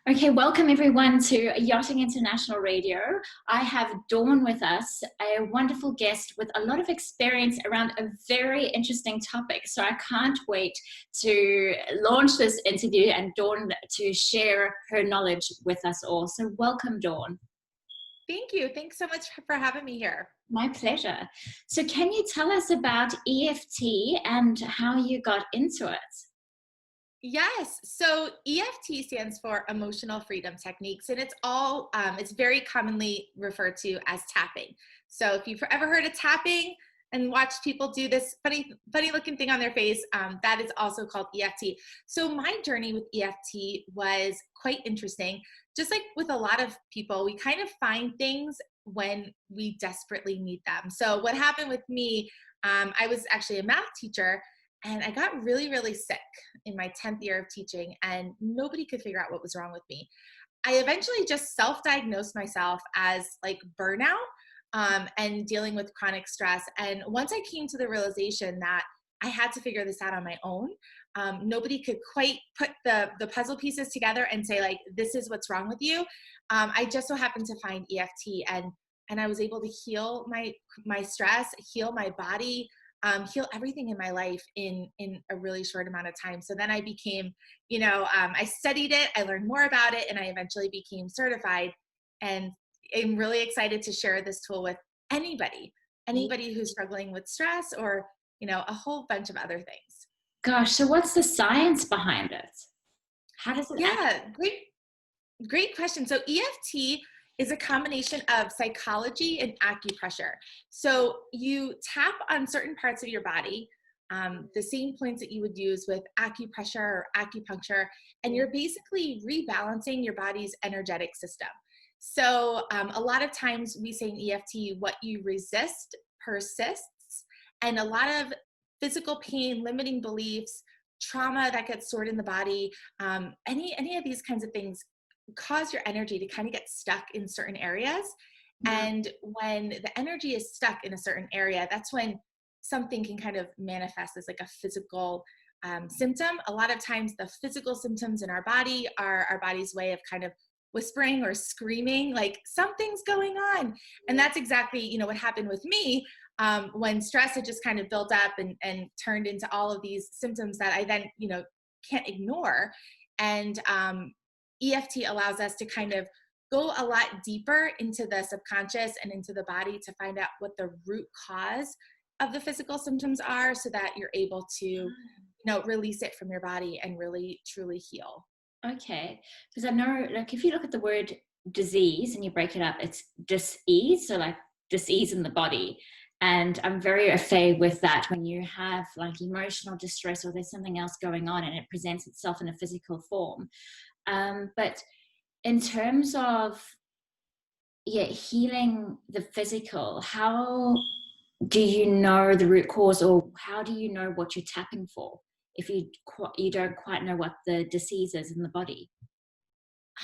Okay, welcome everyone to Yachting International Radio. I have Dawn with us, a wonderful guest with a lot of experience around a very interesting topic. So I can't wait to launch this interview and Dawn to share her knowledge with us all. So welcome, Dawn. Thank you. Thanks so much for having me here. My pleasure. So can you tell us about EFT and how you got into it? Yes. So EFT stands for Emotional Freedom Techniques, and it's very commonly referred to as tapping. So if you've ever heard of tapping and watched people do this funny looking thing on their face, that is also called EFT. So my journey with EFT was quite interesting. Just like with a lot of people, we kind of find things when we desperately need them. So what happened with me, I was actually a math teacher, and I got really, really sick in my 10th year of teaching, and nobody could figure out what was wrong with me. I eventually just self-diagnosed myself as like burnout and dealing with chronic stress. And once I came to the realization that I had to figure this out on my own, nobody could quite put the puzzle pieces together and say, like, this is what's wrong with you. I just so happened to find EFT, and I was able to heal my stress, heal my body, heal everything in my life in a really short amount of time. So then I became, I studied it, I learned more about it, and I eventually became certified. And I'm really excited to share this tool with anybody who's struggling with stress or, a whole bunch of other things. Gosh, so what's the science behind it? How does it Yeah, great question. So EFT is a combination of psychology and acupressure. So you tap on certain parts of your body, the same points that you would use with acupressure or acupuncture, and you're basically rebalancing your body's energetic system. So a lot of times we say in EFT, what you resist persists, and a lot of physical pain, limiting beliefs, trauma that gets stored in the body, any of these kinds of things cause your energy to kind of get stuck in certain areas. And when the energy is stuck in a certain area, that's when something can kind of manifest as like a physical symptom. A lot of times the physical symptoms in our body are our body's way of kind of whispering or screaming like something's going on. And that's exactly, what happened with me when stress had just kind of built up and turned into all of these symptoms that I then, can't ignore. And EFT allows us to kind of go a lot deeper into the subconscious and into the body to find out what the root cause of the physical symptoms are, so that you're able to, release it from your body and really truly heal. Okay, because I know, like, if you look at the word disease and you break it up, it's dis-ease, so like dis-ease in the body. And I'm very au fait with that when you have like emotional distress or there's something else going on and it presents itself in a physical form. But in terms of healing the physical, how do you know the root cause, or how do you know what you're tapping for if you don't quite know what the disease is in the body?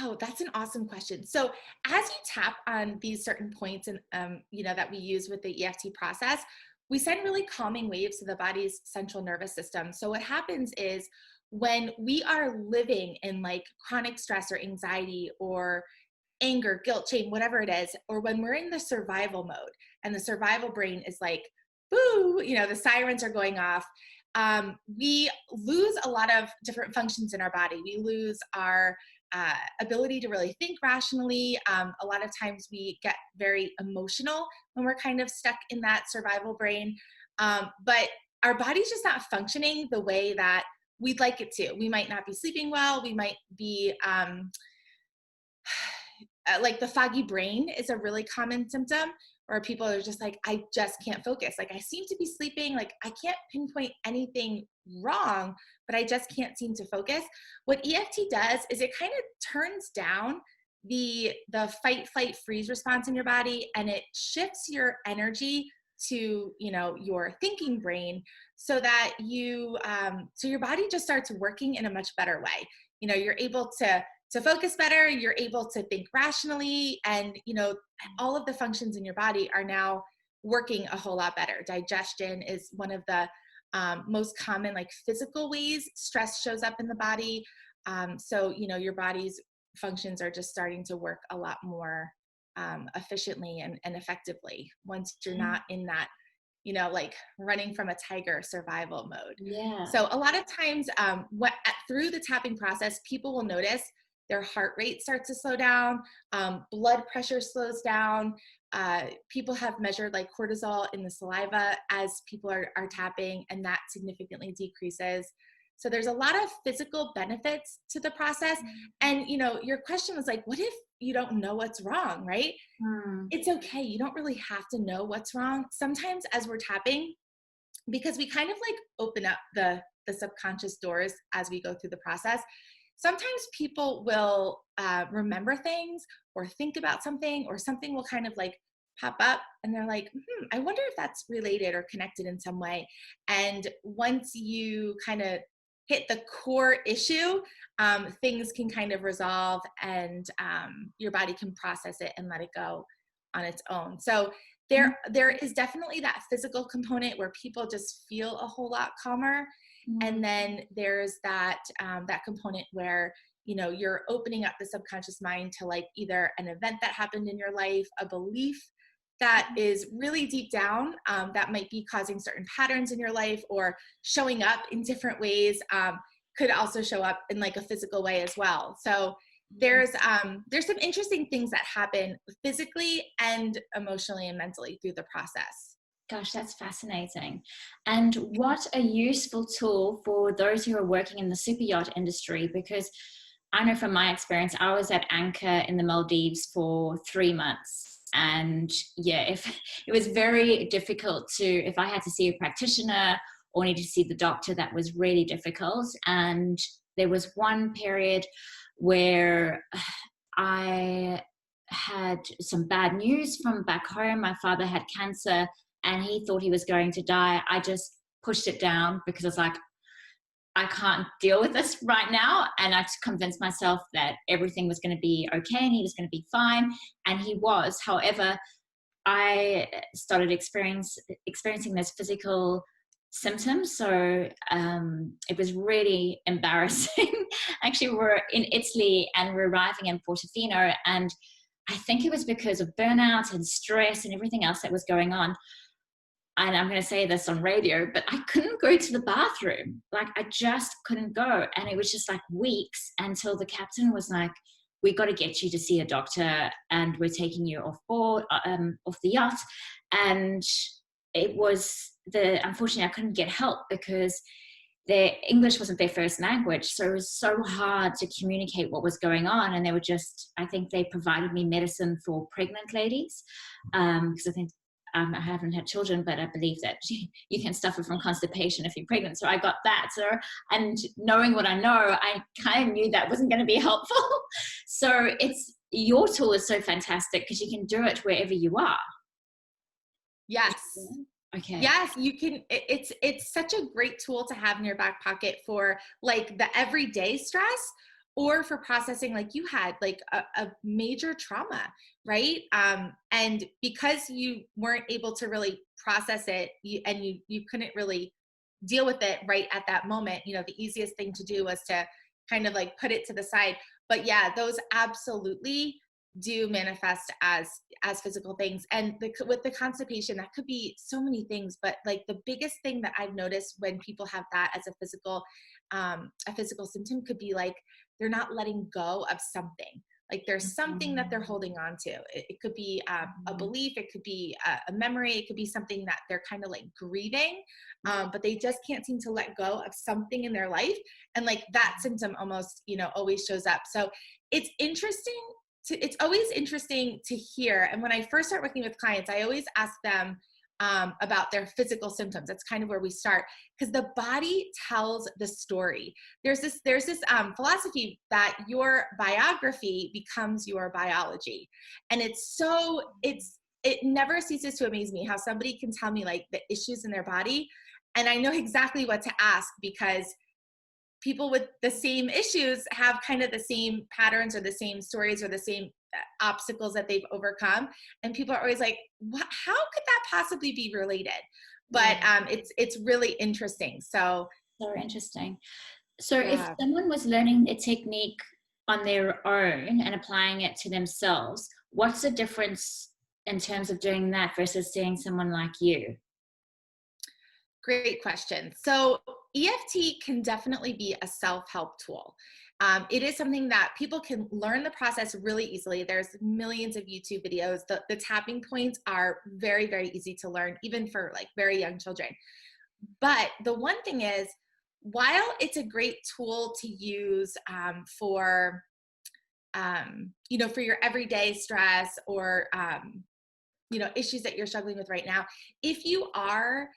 Oh, that's an awesome question. So as you tap on these certain points and, that we use with the EFT process, we send really calming waves to the body's central nervous system. So what happens is when we are living in like chronic stress or anxiety or anger, guilt, shame, whatever it is, or when we're in the survival mode and the survival brain is like, boo, the sirens are going off, we lose a lot of different functions in our body. We lose our ability to really think rationally. A lot of times we get very emotional when we're kind of stuck in that survival brain. But our body's just not functioning the way that we'd like it to. We might not be sleeping well. We might be like the foggy brain is a really common symptom where people are just like, I just can't focus. Like I seem to be sleeping, like I can't pinpoint anything wrong, but I just can't seem to focus. What EFT does is it kind of turns down the fight, flight, freeze response in your body, and it shifts your energy to, your thinking brain, so that so your body just starts working in a much better way. You're able to focus better, you're able to think rationally, and all of the functions in your body are now working a whole lot better. Digestion is one of the most common like physical ways stress shows up in the body. So your body's functions are just starting to work a lot more efficiently and effectively once you're not in that, like running from a tiger survival mode. Yeah. So a lot of times through the tapping process, people will notice their heart rate starts to slow down, blood pressure slows down. People have measured like cortisol in the saliva as people are tapping, and that significantly decreases. So there's a lot of physical benefits to the process. And, your question was like, what if you don't know what's wrong, right? It's okay. You don't really have to know what's wrong. Sometimes as we're tapping, because we kind of like open up the subconscious doors as we go through the process, sometimes people will remember things or think about something, or something will kind of like pop up and they're like, I wonder if that's related or connected in some way. And once you kind of hit the core issue, things can kind of resolve, and your body can process it and let it go on its own. So there is definitely that physical component where people just feel a whole lot calmer. And then there's that that component where, you're opening up the subconscious mind to like either an event that happened in your life, a belief that is really deep down, that might be causing certain patterns in your life, or showing up in different ways, could also show up in like a physical way as well. So there's some interesting things that happen physically and emotionally and mentally through the process. Gosh, that's fascinating. And what a useful tool for those who are working in the super yacht industry, because I know from my experience, I was at anchor in the Maldives for 3 months. And yeah, if it was very difficult if I had to see a practitioner or need to see the doctor, that was really difficult. And there was one period where I had some bad news from back home. My father had cancer and he thought he was going to die. I just pushed it down because I was like, I can't deal with this right now. And I convinced myself that everything was going to be okay and he was going to be fine. And he was. However, I started experiencing those physical symptoms. So it was really embarrassing. Actually, we're in Italy and we're arriving in Portofino. And I think it was because of burnout and stress and everything else that was going on. And I'm going to say this on radio, but I couldn't go to the bathroom. Like, I just couldn't go. And it was just like weeks until the captain was like, we got to get you to see a doctor and we're taking you off board, off the yacht. And it was unfortunately, I couldn't get help because their English wasn't their first language. So it was so hard to communicate what was going on. And they were I think they provided me medicine for pregnant ladies. Because I think, I haven't had children, but I believe that you can suffer from constipation if you're pregnant. So I got that. So, and knowing what I know, I kind of knew that wasn't going to be helpful. So your tool is so fantastic because you can do it wherever you are. Yes. Okay. Yes, you can. It's such a great tool to have in your back pocket for like the everyday stress, or for processing like you had like a major trauma, right? And because you weren't able to really process it, you couldn't really deal with it right at that moment, the easiest thing to do was to kind of like put it to the side. But yeah, those absolutely do manifest as physical things. And with the constipation, that could be so many things, but like the biggest thing that I've noticed when people have that as a physical symptom could be like they're not letting go of something. Like there's something that they're holding on to. It could be a belief, it could be a memory, it could be something that they're kind of like grieving, but they just can't seem to let go of something in their life. And like that symptom almost, always shows up. So it's always interesting to hear. And when I first start working with clients, I always ask them about their physical symptoms. That's kind of where we start, because the body tells the story. There's this philosophy that your biography becomes your biology. And it never ceases to amaze me how somebody can tell me like the issues in their body. And I know exactly what to ask, because people with the same issues have kind of the same patterns or the same stories or the same obstacles that they've overcome. And people are always like, how could that possibly be related? But it's really interesting. So interesting. So if someone was learning a technique on their own and applying it to themselves, what's the difference in terms of doing that versus seeing someone like you? Great question. So EFT can definitely be a self-help tool. It is something that people can learn the process really easily. There's millions of YouTube videos. The tapping points are very, very easy to learn, even for like very young children. But the one thing is, while it's a great tool to use for, for your everyday stress or, issues that you're struggling with right now, if you are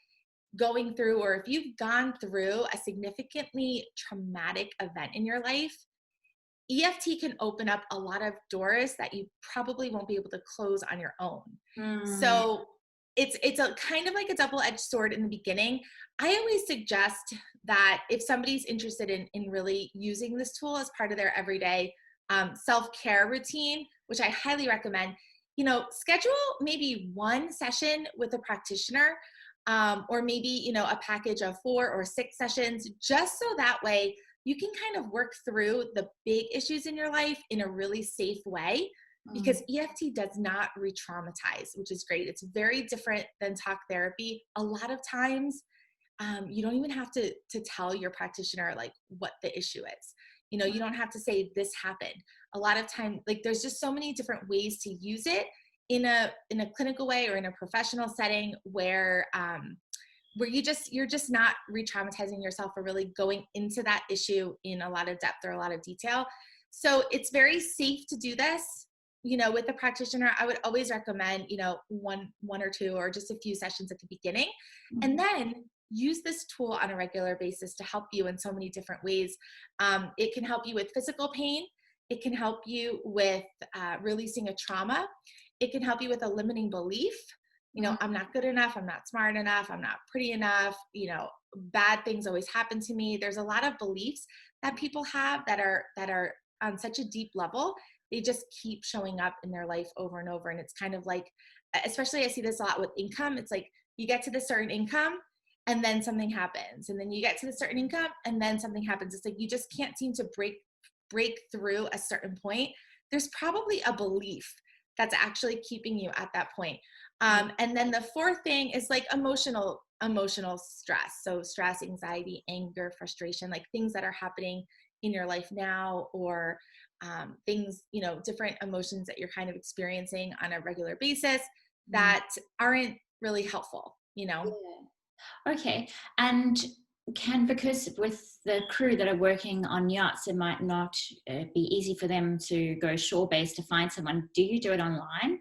going through, or if you've gone through a significantly traumatic event in your life, EFT can open up a lot of doors that you probably won't be able to close on your own. So it's a kind of like a double-edged sword in the beginning. I always suggest that if somebody's interested in really using this tool as part of their everyday self-care routine, which I highly recommend, schedule maybe one session with a practitioner, or maybe, a package of 4 or 6 sessions, just so that way you can kind of work through the big issues in your life in a really safe way, because EFT does not re-traumatize, which is great. It's very different than talk therapy. A lot of times, you don't even have to tell your practitioner like what the issue is. You don't have to say this happened. A lot of time, like there's just so many different ways to use it in a clinical way or in a professional setting where you're just not re-traumatizing yourself or really going into that issue in a lot of depth or a lot of detail. So it's very safe to do this. With a practitioner, I would always recommend, one or two or just a few sessions at the beginning, and then use this tool on a regular basis to help you in so many different ways. It can help you with physical pain. It can help you with releasing a trauma. It can help you with a limiting belief. I'm not good enough. I'm not smart enough. I'm not pretty enough. Bad things always happen to me. There's a lot of beliefs that people have that are on such a deep level. They just keep showing up in their life over and over. And it's kind of like, especially I see this a lot with income. It's like you get to this certain income and then something happens. And then you get to the certain income and then something happens. It's like you just can't seem to break through a certain point. There's probably a belief that's actually keeping you at that point. And then the fourth thing is like emotional stress. So stress, anxiety, anger, frustration, like things that are happening in your life now, or things, different emotions that you're kind of experiencing on a regular basis that aren't really helpful, Yeah. Okay. And because with the crew that are working on yachts, it might not be easy for them to go shore-based to find someone. Do you do it online?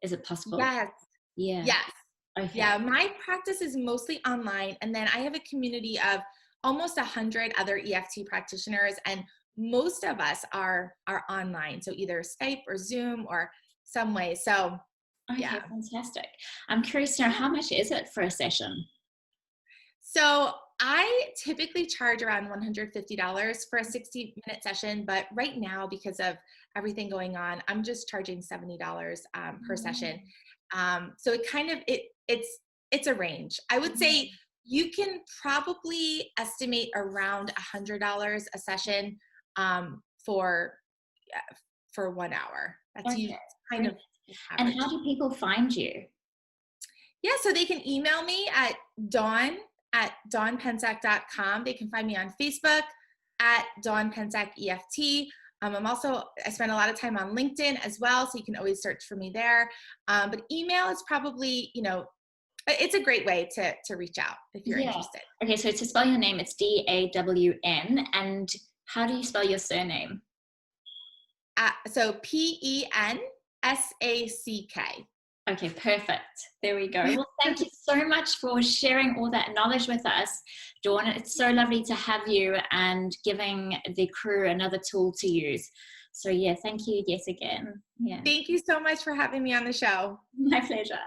Is it possible? Yes. Yeah. Yes. Okay. Yeah. My practice is mostly online. And then I have a community of almost 100 other EFT practitioners. And most of us are online. So either Skype or Zoom or some way. So Okay, yeah. fantastic. I'm curious to know, how much is it for a session? So I typically charge around $150 for a 60-minute session, but right now, because of everything going on, I'm just charging $70 per session. So it kind of, it's a range. I would say you can probably estimate around $100 a session for 1 hour. That's Okay. kind of And average. how do people find you? Yeah, so they can email me at dawn@dawnpensac.com. They can find me on Facebook at Dawn Pensac EFT. I spend a lot of time on LinkedIn as well, so you can always search for me there. But email is probably, it's a great way to reach out if you're interested. Okay, so to spell your name, it's DAWN. And how do you spell your surname? So PENSACK. Okay, perfect. There we go. Well, thank you so much for sharing all that knowledge with us, Dawn. It's so lovely to have you and giving the crew another tool to use. So yeah, thank you yet again. Yeah. Thank you so much for having me on the show. My pleasure.